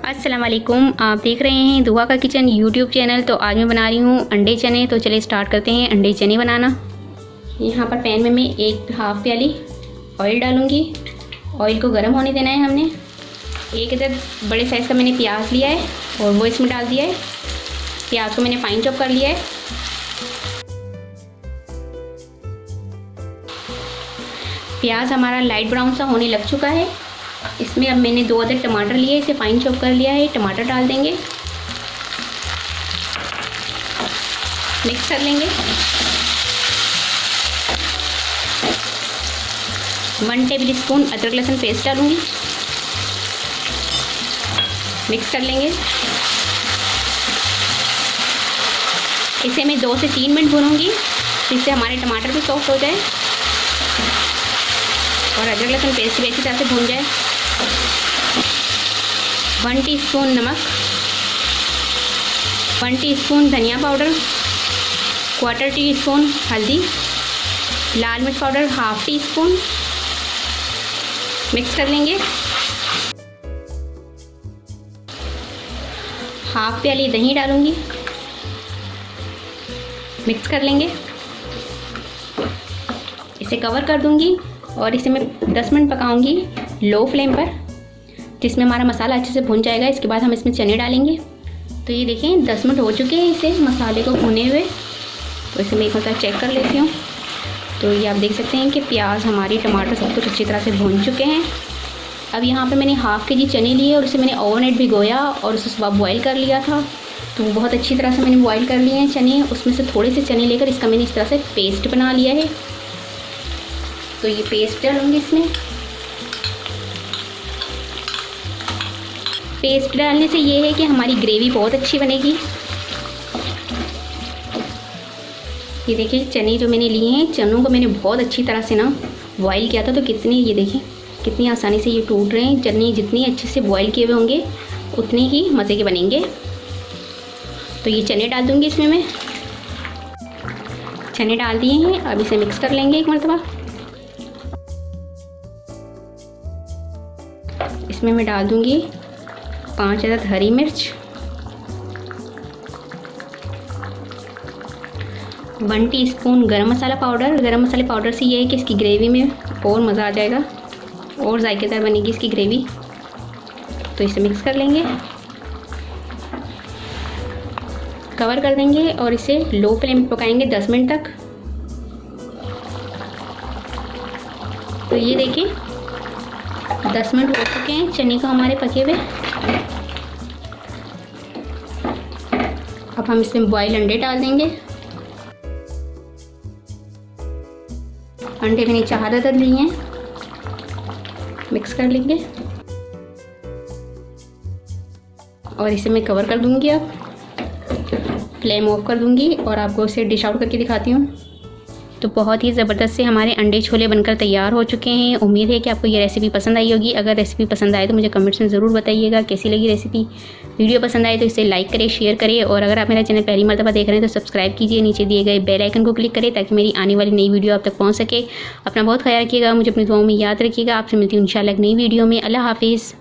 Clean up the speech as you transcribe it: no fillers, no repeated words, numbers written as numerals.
अस्सलाम वालेकुम, आप देख रहे हैं दुआ का किचन यूट्यूब चैनल। तो आज मैं बना रही हूँ अंडे चने। तो चलिए स्टार्ट करते हैं अंडे चने बनाना। यहाँ पर पैन में मैं एक हाफ़ प्याली ऑयल डालूँगी। ऑयल को गर्म होने देना है हमने। एक इधर बड़े साइज़ का मैंने प्याज लिया है और वो इसमें डाल दिया है। प्याज को मैंने फाइन चॉप कर लिया है। प्याज हमारा लाइट ब्राउन सा होने लग चुका है। इसमें अब मैंने 2 अदर टमाटर लिए, इसे फाइन चॉप कर लिया है। टमाटर डाल देंगे, मिक्स कर लेंगे। 1 टेबल स्पून अदरक लहसुन पेस्ट डालूंगी, मिक्स कर लेंगे। इसे मैं 2 से 3 मिनट भूनूंगी जिससे हमारे टमाटर भी सॉफ्ट हो जाए और अदरक लहसुन पेस्ट भी अच्छी तरह से भून जाए। 1 टीस्पून नमक, 1 टीस्पून धनिया पाउडर, 1/4 टीस्पून हल्दी, लाल मिर्च पाउडर 1/2 टीस्पून। मिक्स कर लेंगे। 1/2 प्याली दही डालूंगी, मिक्स कर लेंगे। इसे कवर कर दूंगी और इसे मैं 10 मिनट पकाऊंगी लो फ्लेम पर, जिसमें हमारा मसाला अच्छे से भुन जाएगा। इसके बाद हम इसमें चने डालेंगे। तो ये देखें 10 मिनट हो चुके हैं इसे मसाले को भुने हुए। तो इसे मैं एक बार चेक कर लेती हूँ। तो ये आप देख सकते हैं कि प्याज, हमारी टमाटर सब कुछ अच्छी तरह से भुन चुके हैं। अब यहाँ पे मैंने 1/2 kg चने लिए और उसे मैंने ओवरनाइट भिगोया और उसे सुबह बॉयल कर लिया था। तो बहुत अच्छी तरह से मैंने बॉयल कर लिए हैं चने। उसमें से थोड़े से चने लेकर इसका मैंने इस तरह से पेस्ट बना लिया है। तो ये पेस्ट डालूंगी इसमें। पेस्ट डालने से ये है कि हमारी ग्रेवी बहुत अच्छी बनेगी। ये देखिए चने जो मैंने लिए हैं, चनों को मैंने बहुत अच्छी तरह से ना बॉयल किया था। तो कितने, ये देखिए कितनी आसानी से ये टूट रहे हैं। चने जितनी अच्छे से बॉयल किए हुए होंगे उतने ही मज़े के बनेंगे। तो ये चने डाल दूँगी इसमें मैं। चने डाल दिए हैं, अब इसे मिक्स कर लेंगे एक मरतबा। इसमें मैं डाल दूँगी 5 अदद हरी मिर्च, 1 टीस्पून गरम मसाला पाउडर। गरम मसाले पाउडर से ये है कि इसकी ग्रेवी में और मज़ा आ जाएगा और जायकेदार बनेगी इसकी ग्रेवी। तो इसे मिक्स कर लेंगे, कवर कर देंगे और इसे लो फ्लेम पर पकाएंगे 10 मिनट तक। तो ये देखिए 10 मिनट हो चुके हैं चने को हमारे पके हुए। अब हम इसमें बॉयल अंडे डाल देंगे। अंडे मैंने 4 अदद लिए हैं, मिक्स कर लेंगे और इसे मैं कवर कर दूंगी। अब फ्लेम ऑफ कर दूंगी और आपको इसे डिश आउट करके दिखाती हूँ। तो बहुत ही ज़बरदस्त से हमारे अंडे छोले बनकर तैयार हो चुके हैं। उम्मीद है कि आपको ये रेसिपी पसंद आई होगी। अगर रेसिपी पसंद आए तो मुझे कमेंट्स में ज़रूर बताइएगा कैसी लगी रेसिपी। वीडियो पसंद आए तो इसे लाइक करें, शेयर करें और अगर आप मेरा चैनल पहली मर्तबा देख रहे हैं तो सब्सक्राइब कीजिए। नीचे दिए गए बेल आइकन को क्लिक करें ताकि मेरी आने वाली नई वीडियो आप तक पहुँच सके। अपना बहुत ख्याल रखिएगा, मुझे अपनी दुआओं में याद रखिएगा। आपसे मिलती हूँ इंशाल्लाह एक नई वीडियो में। अल्लाह हाफिज़।